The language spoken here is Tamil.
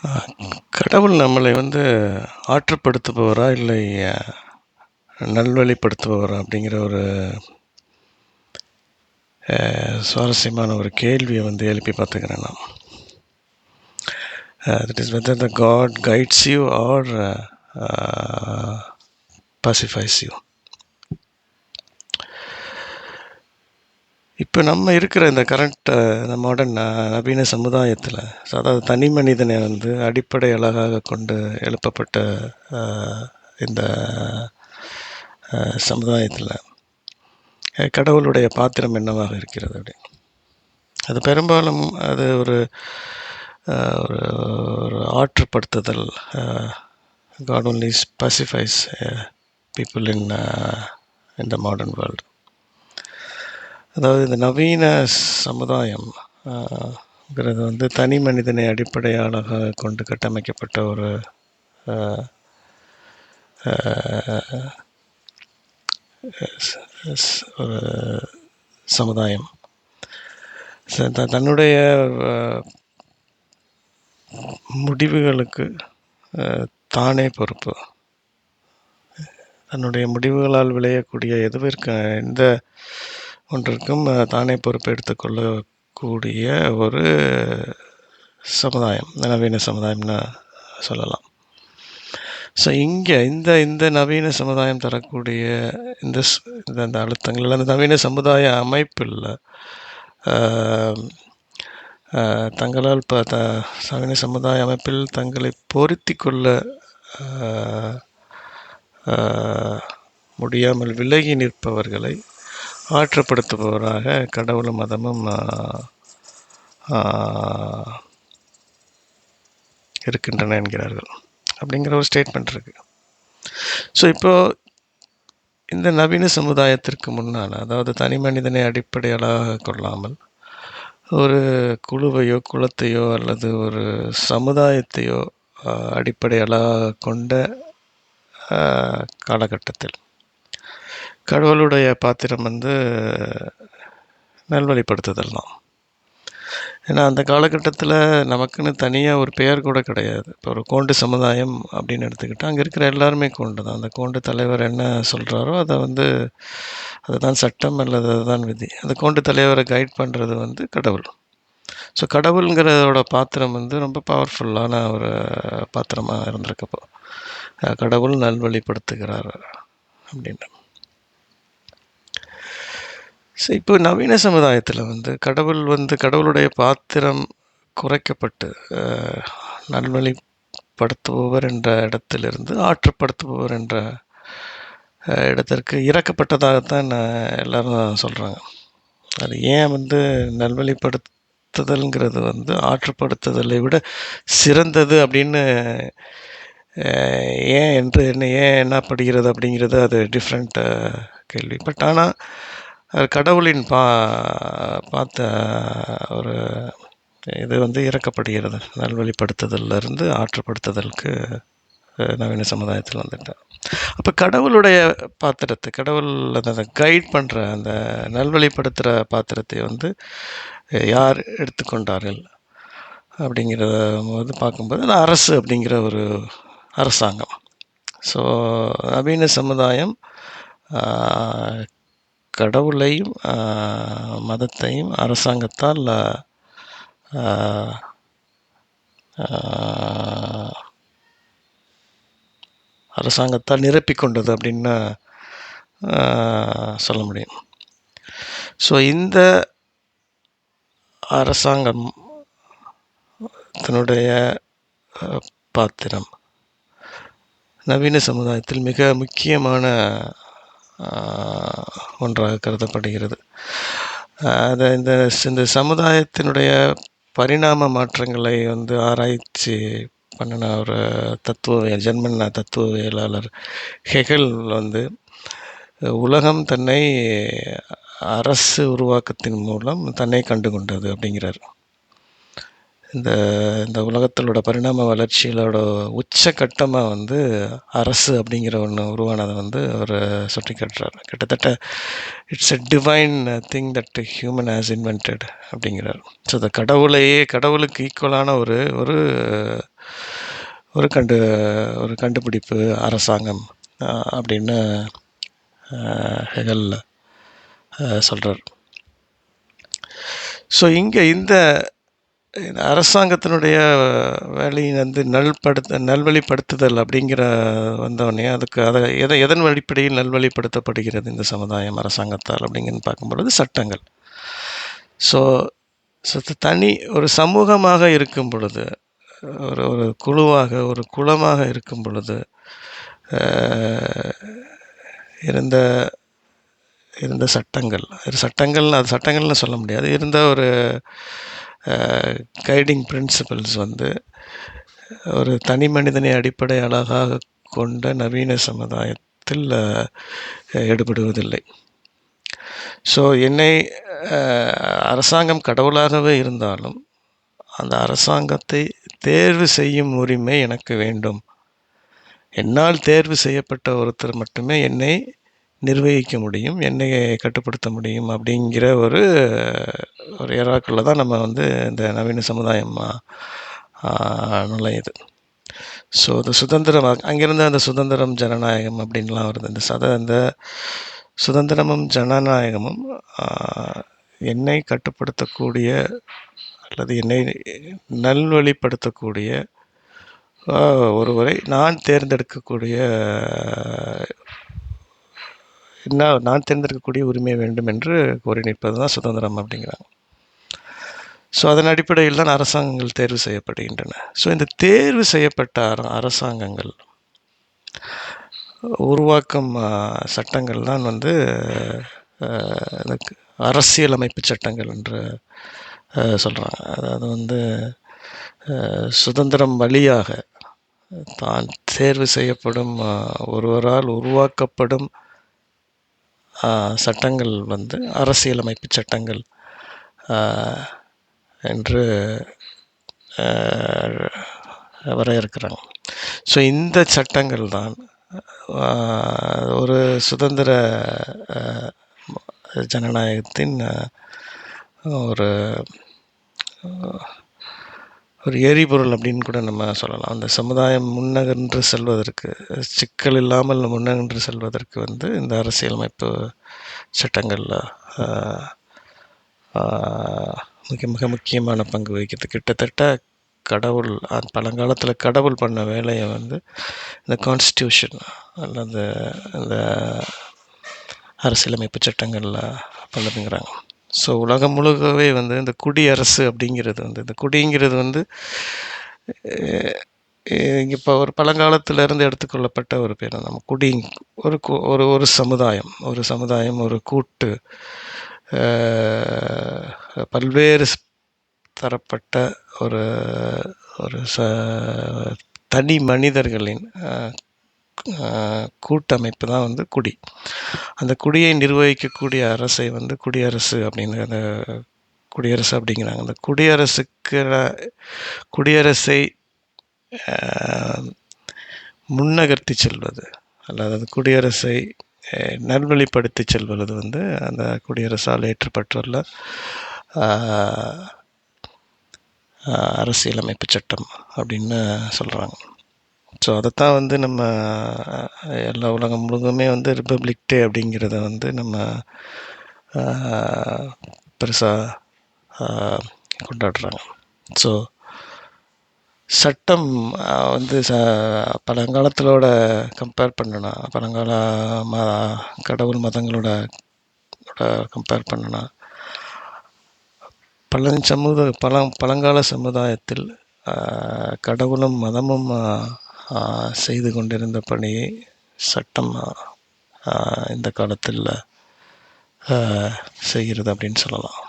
அ கடவுள் நம்மளை ஆற்றுப்படுத்துபவரா? இல்லை அ நல்வழிப்படுத்துபவரா? அப்படிங்கிற ஒரு சுவாரஸ்யமான ஒரு கேள்விய எழுப்பி பார்த்துக்கிறேன் நான். That is whether the God guides you or pacifies you. இப்போ நம்ம இருக்கிற இந்த கரண்ட் இந்த மாடர்ன் நவீன சமுதாயத்தில், அதாவது தனி மனிதனை அடிப்படை அழகாக கொண்டு எழுப்பப்பட்ட இந்த சமுதாயத்தில் கடவுளுடைய பாத்திரம் என்னவாக இருக்கிறது அப்படி? அது பெரும்பாலும் அது ஒரு ஒரு ஒரு ஆற்றுப்படுத்துதல். God only pacifies people in the modern world. அதாவது இந்த நவீன சமுதாயம் ங்கிறது தனி மனிதனை அடிப்படையாக கொண்டு கட்டமைக்கப்பட்ட ஒரு ஒரு சமுதாயம். தன்னுடைய முடிவுகளுக்கு தானே பொறுப்பு. தன்னுடைய முடிவுகளால் விளையக்கூடிய எந்த ஒன்றிற்கும் தானே பொறுப்பு எடுத்துக்கொள்ளக்கூடிய ஒரு சமுதாயம், நவீன சமுதாயம்னு சொல்லலாம். ஸோ இங்கே இந்த நவீன சமுதாயம் தரக்கூடிய இந்த அழுத்தங்கள், அந்த நவீன சமுதாய அமைப்பில் தங்களால் நவீன சமுதாய அமைப்பில் தங்களை பொருத்தி கொள்ள முடியாமல் விலகி நிற்பவர்களை ஆற்றுப்படுத்துபவராக கடவுளும் மதமும் இருக்கின்றன என்கிறார்கள். அப்படிங்கிற ஒரு ஸ்டேட்மெண்ட் இருக்குது. ஸோ இப்போது இந்த நவீன சமுதாயத்திற்கு முன்னால், அதாவது தனி மனிதனை அடிப்படையாக கொள்ளாமல் ஒரு குழுவையோ குலத்தையோ அல்லது ஒரு சமுதாயத்தையோ அடிப்படையாக கொண்ட காலகட்டத்தில் கடவுளுடைய பாத்திரம் நல்வழிப்படுத்துதல் தான். ஏன்னா அந்த காலகட்டத்தில் நமக்குன்னு தனியாக ஒரு பெயர் கூட கிடையாது. இப்போ ஒரு கோண்டு சமுதாயம் அப்படின்னு எடுத்துக்கிட்டால் அங்கே இருக்கிற எல்லாருமே கோண்டு தான். அந்த கோண்டு தலைவர் என்ன சொல்கிறாரோ அதை அதுதான் சட்டம் அல்லது அதுதான் விதி. அந்த கோண்டு தலைவரை கைட் பண்ணுறது கடவுள். ஸோ கடவுளுங்கிறதோட பாத்திரம் ரொம்ப பவர்ஃபுல்லான ஒரு பாத்திரமாக இருந்திருக்கப்போ கடவுள் நல்வழிப்படுத்துகிறார் அப்படின்னு. ஸோ இப்போ நவீன சமுதாயத்தில் கடவுள் கடவுளுடைய பாத்திரம் குறைக்கப்பட்டு நல்வழிப்படுத்துபவர் என்ற இடத்திலிருந்து ஆற்றுப்படுத்துபவர் என்ற இடத்திற்கு இறக்கப்பட்டதாகத்தான் எல்லாரும் சொல்கிறாங்க. அது ஏன் நல்வழிப்படுத்துதல்ங்கிறது ஆற்றுப்படுத்துதலை விட சிறந்தது அப்படின்னு ஏன் என்னப்படுகிறது அப்படிங்கிறது அது டிஃப்ரெண்ட் கேள்வி. பட் ஆனால் கடவுளின் பார்த்த ஒரு இது இறக்கப்படுகிறது. நல்வழிப்படுத்துதலிருந்து ஆற்றுப்படுத்துதலுக்கு நவீன சமுதாயத்தில் வந்துட்டார். அப்போ கடவுளுடைய பாத்திரத்தை, கடவுள் அதை கைட் பண்ணுற அந்த நல்வழிப்படுத்துகிற பாத்திரத்தை யார் எடுத்துக்கொண்டார்கள் அப்படிங்கிறத பார்க்கும்போது அரசு அப்படிங்கிற ஒரு அரசாங்கம். ஸோ நவீன சமுதாயம் கடவுளையும் மதத்தையும் அரசாங்கத்தால் நிரப்பிக்கொண்டது அப்படின்னு சொல்ல முடியும். ஸோ இந்த அரசாங்கம் தன்னுடைய பாத்திரம் நவீன சமுதாயத்தில் மிக முக்கியமான ஒன்றாக கருதப்படுகிறது. அதை இந்த சமுதாயத்தினுடைய பரிணாம மாற்றங்களை ஆராய்ச்சி பண்ணின ஒரு ஜெர்மன் தத்துவவியலாளர் ஹெகல் உலகம் தன்னை அரசு உருவாக்கத்தின் மூலம் தன்னை கண்டு கொண்டது அப்படிங்கிறார். இந்த இந்த உலகத்திலோட பரிணாம வளர்ச்சிகளோட உச்சக்கட்டமாக வந்து அரசு அப்படிங்கிற ஒன்று உருவானதை வந்து அவர் சுட்டி காட்டுறார். கிட்டத்தட்ட it's a divine thing that human has invented அப்படிங்கிறார். ஸோ இந்த கடவுளுக்கு ஈக்குவலான ஒரு ஒரு ஒரு கண்டு ஒரு கண்டுபிடிப்பு அரசாங்கம் அப்படின்னு ஹெகல் சொல்கிறார். ஸோ இங்கே இந்த அரசாங்கத்தினுடைய வேலையை வந்து நல்வழிப்படுத்துதல் அப்படிங்கிற வந்தவொடனே அதுக்கு எதன் அடிப்படையில் நல்வழிப்படுத்தப்படுகிறது இந்த சமுதாயம் அரசாங்கத்தால் அப்படிங்கன்னு பார்க்கும்பொழுது சட்டங்கள். ஸோ தனி ஒரு சமூகமாக இருக்கும் பொழுது, ஒரு குழுவாக ஒரு குலமாக இருக்கும் பொழுது இருந்த சட்டங்கள்னு சொல்ல முடியாது, இருந்த ஒரு கைடிங் பிரின்சிபல்ஸ் வந்து ஒரு தனி மனிதனை அடிப்படையாக கொண்ட நவீன சமுதாயத்தில் ஈடுபடுவதில்லை. ஸோ என்னை அரசாங்கம் கடவுளாகவே இருந்தாலும் அந்த அரசாங்கத்தை தேர்வு செய்யும் உரிமை எனக்கு வேண்டும். என்னால் தேர்வு செய்யப்பட்ட ஒருத்தர் மட்டுமே என்னை நிர்வகிக்க முடியும், என்னை கட்டுப்படுத்த முடியும் அப்படிங்கிற ஒரு ஏறாக்குள்ள தான் நம்ம வந்து இந்த நவீன சமுதாயம் நுழையுது. ஸோ அது சுதந்திரம், அங்கேருந்து அந்த சுதந்திரம் ஜனநாயகம் அப்படின்லாம் வருது. இந்த சுதந்திரமும் ஜனநாயகமும் என்னை கட்டுப்படுத்தக்கூடிய அல்லது என்னை நல்வழிப்படுத்தக்கூடிய ஒருவரை நான் தேர்ந்தெடுக்கக்கூடிய உரிமை வேண்டும் என்று கோரி நிற்பது தான் சுதந்திரம் அப்படிங்கிறாங்க. ஸோ அதன் அடிப்படையில் தான் அரசாங்கங்கள் தேர்வு செய்யப்படுகின்றன. ஸோ இந்த தேர்வு செய்யப்பட்ட அரசாங்கங்கள் உருவாக்கும் சட்டங்கள் தான் வந்து அரசியலமைப்பு சட்டங்கள் என்று சொல்கிறாங்க. அதாவது வந்து சுதந்திரம் வழியாக தான் தேர்வு செய்யப்படும் ஒருவரால் உருவாக்கப்படும் சட்டங்கள் வந்து அரசியலமைப்பு சட்டங்கள் என்று வரையறுக்கிறாங்க. ஸோ இந்த சட்டங்கள் தான் ஒரு சுதந்திர ஜனநாயகத்தின் ஒரு எரிபொருள் அப்படின்னு கூட நம்ம சொல்லலாம். அந்த சமுதாயம் முன்னகன்று செல்வதற்கு, சிக்கல் இல்லாமல் முன்னகன்று செல்வதற்கு வந்து இந்த அரசியலமைப்பு சட்டங்கள் மிக முக்கியமான பங்கு வகிக்கிறது. கிட்டத்தட்ட கடவுள் பழங்காலத்தில் கடவுள் பண்ண வேலையை வந்து இந்த கான்ஸ்டியூஷன் அல்லது இந்த அரசியலமைப்பு சட்டங்களில் பண்ணுதுங்கிறாங்க. ஸோ உலகம் முழுக்கவே வந்து இந்த குடியரசு அப்படிங்கிறது வந்து, இந்த குடிங்கிறது வந்து இப்போ ஒரு பழங்காலத்திலேருந்து எடுத்துக்கொள்ளப்பட்ட ஒரு பேர். நம்ம குடி ஒரு சமுதாயம் ஒரு கூட்டு பல்வேறு தரப்பட்ட ஒரு தனி மனிதர்களின் கூட்டமைப்பு தான் வந்து குடி. அந்த குடியை நிர்வகிக்கக்கூடிய அரசை வந்து குடியரசு அப்படிங்கிறாங்க. அந்த குடியரசை முன்னகர்த்தி செல்வது அல்லது குடியரசை நல்வழிப்படுத்தி செல்வது வந்து அந்த குடியரசால் ஏற்றப்பட்டுள்ள அரசியலமைப்பு சட்டம் அப்படின்னு சொல்கிறாங்க. ஸோ அதைத்தான் வந்து நம்ம எல்லா உலகம் முழுவதுமே வந்து ரிப்பப்ளிக் டே அப்படிங்கிறத வந்து நம்ம பெருசாக கொண்டாடுறாங்க. ஸோ சட்டம் வந்து பழங்காலத்திலோட கம்பேர் பண்ணனா, பழங்கால கடவுள் மதங்களோட கம்பேர் பண்ணனா, பழங்கால சமுதாயத்தில் கடவுளும் மதமும் செய்து கொண்டிருந்த பணியை சட்டம் இந்த காலத்தில் செய்கிறது அப்படின்னு சொல்லலாம்.